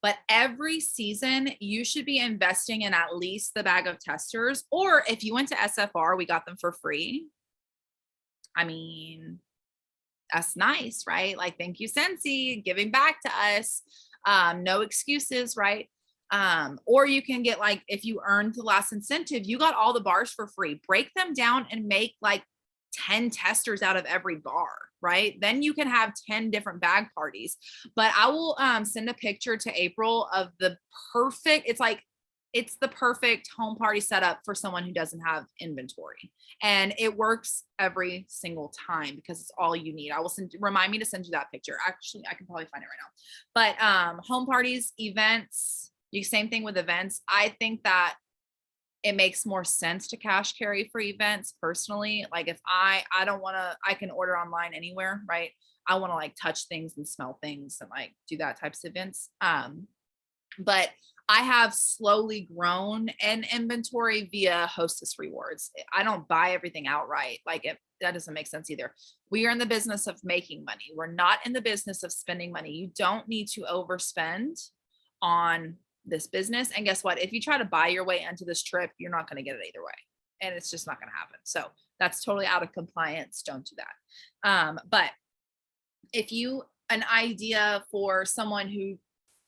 But every season, you should be investing in at least the bag of testers. Or if you went to SFR, we got them for free. I mean, that's nice, right? Like, thank you, Scentsy, giving back to us. No excuses, right? Or you can get like, if you earned the last incentive, you got all the bars for free. Break them down and make like 10 testers out of every bar, right? Then you can have 10 different bag parties. But I will send a picture to April of the perfect, it's the perfect home party setup for someone who doesn't have inventory. And it works every single time because it's all you need. I will remind me to send you that picture. Actually, I can probably find it right now. But home parties, events, same thing with events. I think that it makes more sense to cash carry for events personally. Like if I don't want to, I can order online anywhere, right? I want to like touch things and smell things and like do that types of events. But I have slowly grown in inventory via Hostess rewards. I don't buy everything outright. Like that doesn't make sense either. We are in the business of making money. We're not in the business of spending money. You don't need to overspend on this business. And guess what? If you try to buy your way into this trip, you're not going to get it either way. And it's just not going to happen. So that's totally out of compliance. Don't do that. But if an idea for someone who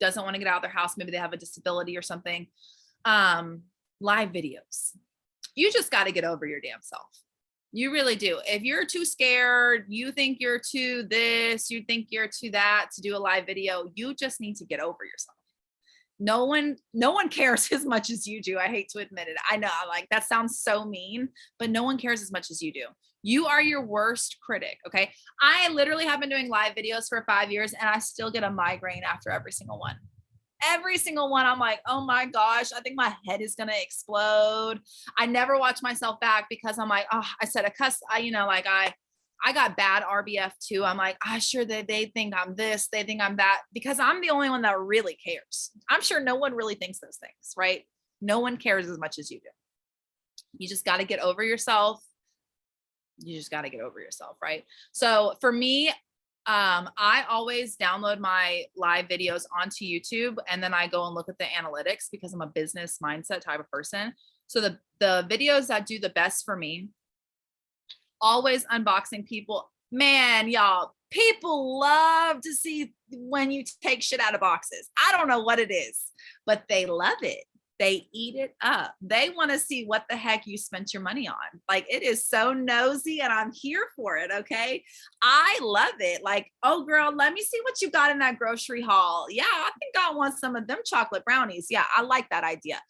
doesn't want to get out of their house, maybe they have a disability or something, live videos. You just got to get over your damn self. You really do. If you're too scared, you think you're too this, you think you're too that to do a live video, you just need to get over yourself. No one cares as much as you do. I hate to admit it. I know, like, that sounds so mean, but no one cares as much as you do. You are your worst critic. Okay. I literally have been doing live videos for 5 years and I still get a migraine after every single one. Every single one. I'm like, oh my gosh, I think my head is going to explode. I never watch myself back because I'm like, oh, I said a cuss. I got bad RBF too. I'm like, sure that they think I'm this, they think I'm that, because I'm the only one that really cares. I'm sure no one really thinks those things, right? No one cares as much as you do. You just got to get over yourself. You just got to get over yourself, right? So for me, I always download my live videos onto YouTube and then I go and look at the analytics because I'm a business mindset type of person. So the videos that do the best for me, always unboxing people. Man, y'all, people love to see when you take shit out of boxes. I don't know what it is, but they love it. They eat it up. They want to see what the heck you spent your money on. Like, it is so nosy and I'm here for it. Okay. I love it. Like, oh girl, let me see what you got in that grocery haul. Yeah. I think I want some of them chocolate brownies. Yeah. I like that idea.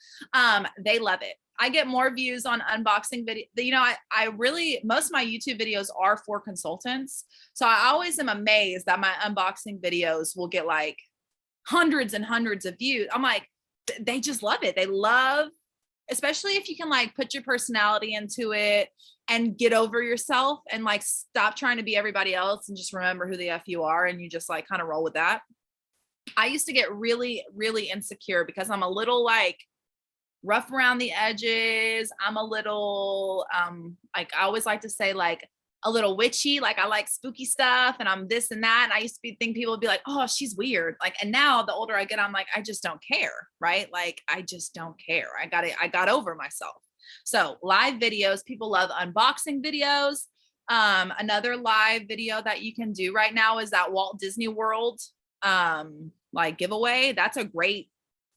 They love it. I get more views on unboxing video. You know, I really, most of my YouTube videos are for consultants. So I always am amazed that my unboxing videos will get like hundreds and hundreds of views. I'm like, they just love it. They love, especially if you can like put your personality into it and get over yourself and like stop trying to be everybody else and just remember who the F you are. And you just like kind of roll with that. I used to get really, really insecure because I'm a little like rough around the edges. I'm a little, like I always like to say like a little witchy, like I like spooky stuff and I'm this and that. And I used to think people would be like, oh, she's weird. Like, and now the older I get, I'm like, I just don't care. Right. Like, I just don't care. I got over myself. So live videos, people love unboxing videos. Another live video that you can do right now is that Walt Disney World, like giveaway. That's a great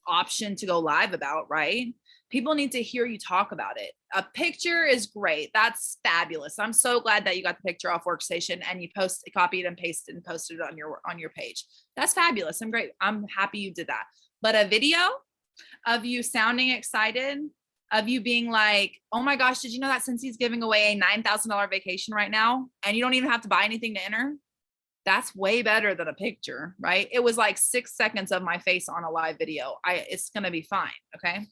option to go live about, right? People need to hear you talk about it. A picture is great. That's fabulous. I'm so glad that you got the picture off Workstation and you copied and pasted and posted it on your page. That's fabulous. I'm great. I'm happy you did that. But a video of you sounding excited, of you being like, oh my gosh, did you know that Scentsy is giving away a $9,000 vacation right now? And you don't even have to buy anything to enter. That's way better than a picture, right? It was like 6 seconds of my face on a live video. It's going to be fine. Okay.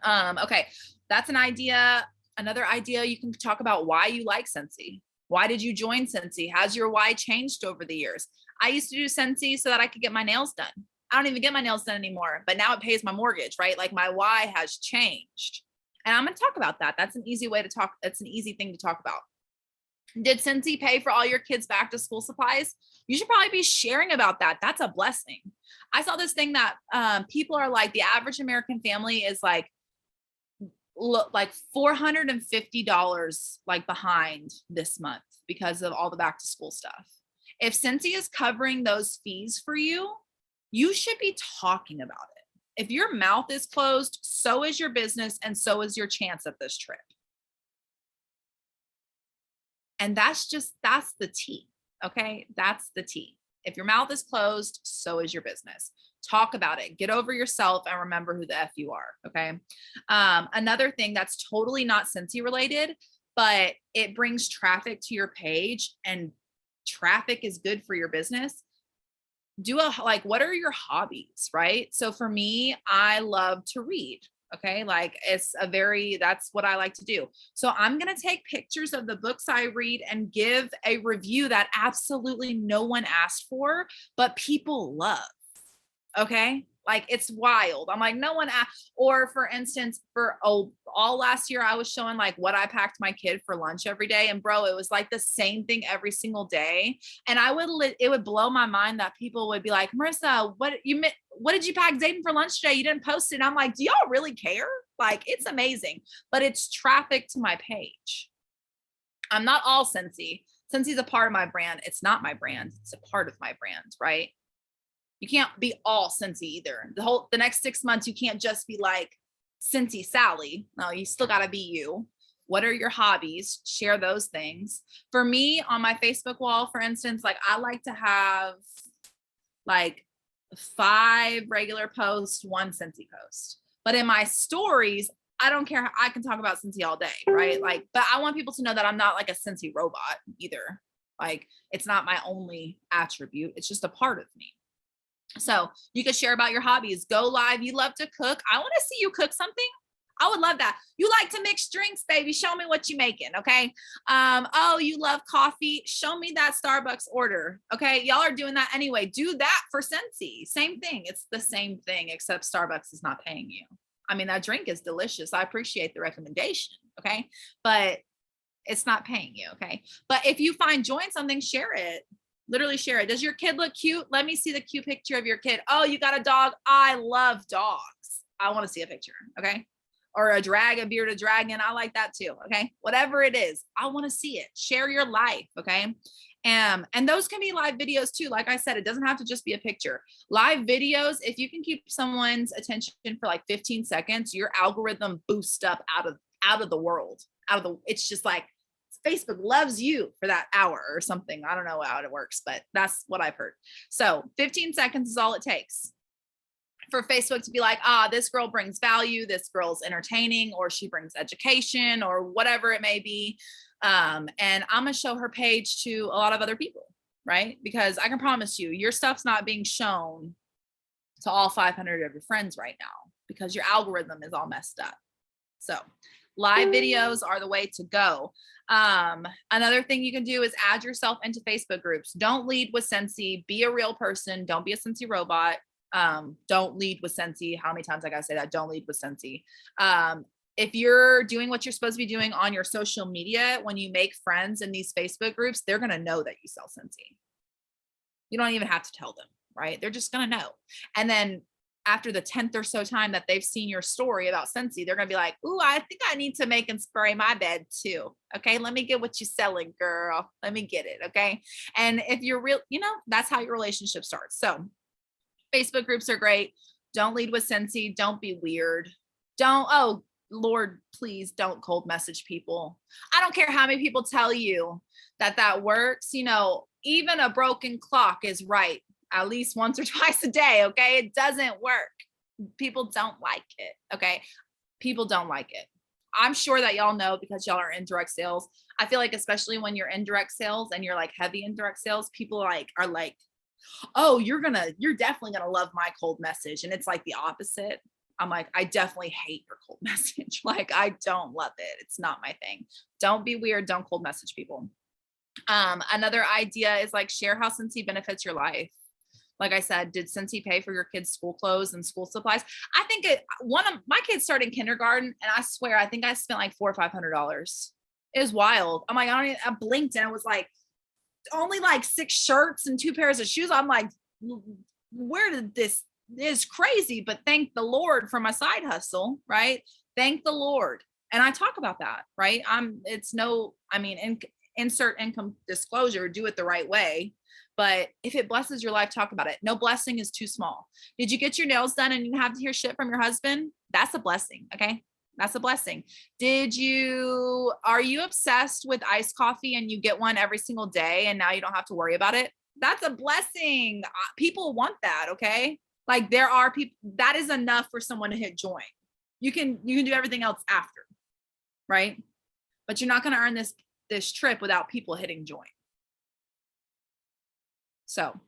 Okay. That's an idea. Another idea, you can talk about why you like Scentsy. Why did you join Scentsy? Has your why changed over the years? I used to do Scentsy so that I could get my nails done. I don't even get my nails done anymore, but now it pays my mortgage, right? Like my why has changed. And I'm going to talk about that. That's an easy way to talk. That's an easy thing to talk about. Did Scentsy pay for all your kids' back to school supplies? You should probably be sharing about that. That's a blessing. I saw this thing that people are like, the average American family is like $450 like behind this month because of all the back to school stuff. If Scentsy is covering those fees for you, you should be talking about it. If your mouth is closed, so is your business and so is your chance at this trip. And that's the tea. Okay. That's the tea. If your mouth is closed, so is your business. Talk about it. Get over yourself and remember who the F you are. Okay. Another thing that's totally not Scentsy related, but it brings traffic to your page and traffic is good for your business. What are your hobbies? Right. So for me, I love to read. Okay. Like that's what I like to do. So I'm going to take pictures of the books I read and give a review that absolutely no one asked for, but people love. Okay. Like it's wild. I'm like, no one asked. Or for instance, all last year, I was showing like what I packed my kid for lunch every day. And bro, it was like the same thing every single day. And it would blow my mind that people would be like, Marissa, what did you pack Zayden for lunch today? You didn't post it. And I'm like, do y'all really care? Like, it's amazing, but it's traffic to my page. I'm not all Scentsy. Scentsy is a part of my brand. It's not my brand. It's a part of my brand, right? You can't be all Scentsy either. The next 6 months, you can't just be like Scentsy Sally. No, you still got to be you. What are your hobbies? Share those things. For me, on my Facebook wall, for instance, like I like to have like 5 regular posts, 1 Scentsy post. But in my stories, I don't care. I can talk about Scentsy all day, right? Like, but I want people to know that I'm not like a Scentsy robot either. Like, it's not my only attribute. It's just a part of me. So you could share about your hobbies, go live. You love to cook. I want to see you cook something. I would love that. You like to mix drinks, baby. Show me what you making. Okay. Oh, you love coffee. Show me that Starbucks order. Okay. Y'all are doing that anyway. Do that for Scentsy. Same thing. It's the same thing, except Starbucks is not paying you. I mean, that drink is delicious. I appreciate the recommendation. Okay. But it's not paying you. Okay. But if you find joy in something, share it. Literally share it. Does your kid look cute? Let me see the cute picture of your kid. Oh, you got a dog. I love dogs. I want to see a picture. Okay. Or a bearded dragon. I like that too. Okay. Whatever it is, I want to see it. Share your life. Okay. And those can be live videos too. Like I said, it doesn't have to just be a picture. Live videos, if you can keep someone's attention for like 15 seconds, your algorithm boosts up out of the world, it's just like Facebook loves you for that hour or something. I don't know how it works, but that's what I've heard. So 15 seconds is all it takes for Facebook to be like, this girl brings value, this girl's entertaining, or she brings education, or whatever it may be. And I'm going to show her page to a lot of other people, right? Because I can promise you, your stuff's not being shown to all 500 of your friends right now because your algorithm is all messed up. So live videos are the way to go. Another thing you can do is add yourself into Facebook groups. Don't lead with Scentsy. Be a real person. Don't be a Scentsy robot. Don't lead with Scentsy. How many times I gotta say that? Don't lead with Scentsy. If you're doing what you're supposed to be doing on your social media, when you make friends in these Facebook groups, they're gonna know that you sell Scentsy. You don't even have to tell them, right? They're just gonna know. And then after the 10th or so time that they've seen your story about Scentsy, they're going to be like, ooh, I think I need to make and spray my bed too. Okay. Let me get what you're selling, girl. Let me get it. Okay. And if you're real, that's how your relationship starts. So Facebook groups are great. Don't lead with Scentsy. Don't be weird. Oh Lord, please don't cold message people. I don't care how many people tell you that works. Even a broken clock is right at least once or twice a day. Okay. It doesn't work. People don't like it. Okay. People don't like it. I'm sure that y'all know because y'all are in direct sales. I feel like, especially when you're in direct sales and you're like heavy in direct sales, people are like, oh, you're definitely going to love my cold message. And it's like the opposite. I'm like, I definitely hate your cold message. Like, I don't love it. It's not my thing. Don't be weird. Don't cold message people. Another idea is like share how Scentsy benefits your life. Like I said, did Scentsy pay for your kids' school clothes and school supplies? I think one of my kids started kindergarten, and I swear, I think I spent like $400 or $500. It was wild. I'm like, I blinked and it was like only like 6 shirts and 2 pairs of shoes. I'm like, where did this is crazy? But thank the Lord for my side hustle, right? Thank the Lord. And I talk about that, right? Insert income disclosure, do it the right way. But if it blesses your life, talk about it. No blessing is too small. Did you get your nails done and you have to hear shit from your husband? That's a blessing. Okay. That's a blessing. Are you obsessed with iced coffee and you get one every single day and now you don't have to worry about it? That's a blessing. People want that. Okay. Like there are people that is enough for someone to hit join. You can do everything else after, right? But you're not going to earn this trip without people hitting join. So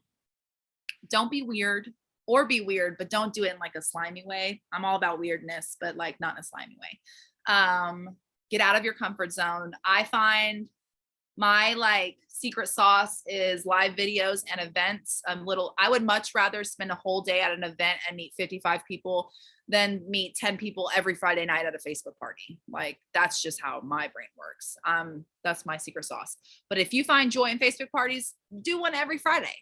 don't be weird, or be weird, but don't do it in like a slimy way. I'm all about weirdness, but like not in a slimy way. Get out of your comfort zone. I find my like secret sauce is live videos and events. I would much rather spend a whole day at an event and meet 55 people than meet 10 people every Friday night at a Facebook party. Like that's just how my brain works. That's my secret sauce. But if you find joy in Facebook parties, do one every Friday.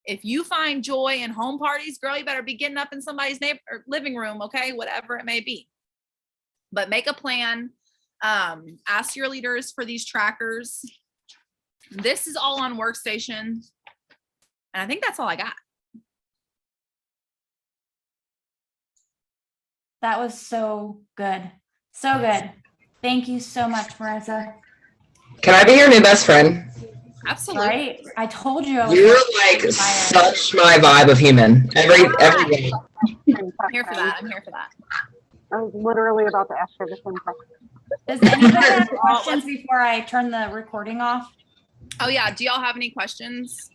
If you find joy in home parties, girl, you better be getting up in somebody's living room. Okay. Whatever it may be, but make a plan. Ask your leaders for these trackers. This is all on Workstation. And I think that's all I got. That was so good. So good. Thank you so much, Marissa. Can I be your new best friend? Absolutely. Right? I told you. You're like such my vibe of human. Every day. I'm here for that. I'm here for that. I was literally about to ask her the same question. Does anybody have questions before I turn the recording off? Oh yeah. Do y'all have any questions?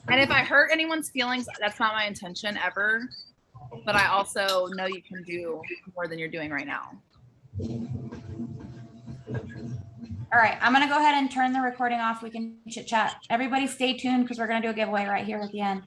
And if I hurt anyone's feelings, that's not my intention ever. But I also know you can do more than you're doing right now. All right, I'm gonna go ahead and turn the recording off. We can chit chat. Everybody stay tuned because we're gonna do a giveaway right here at the end.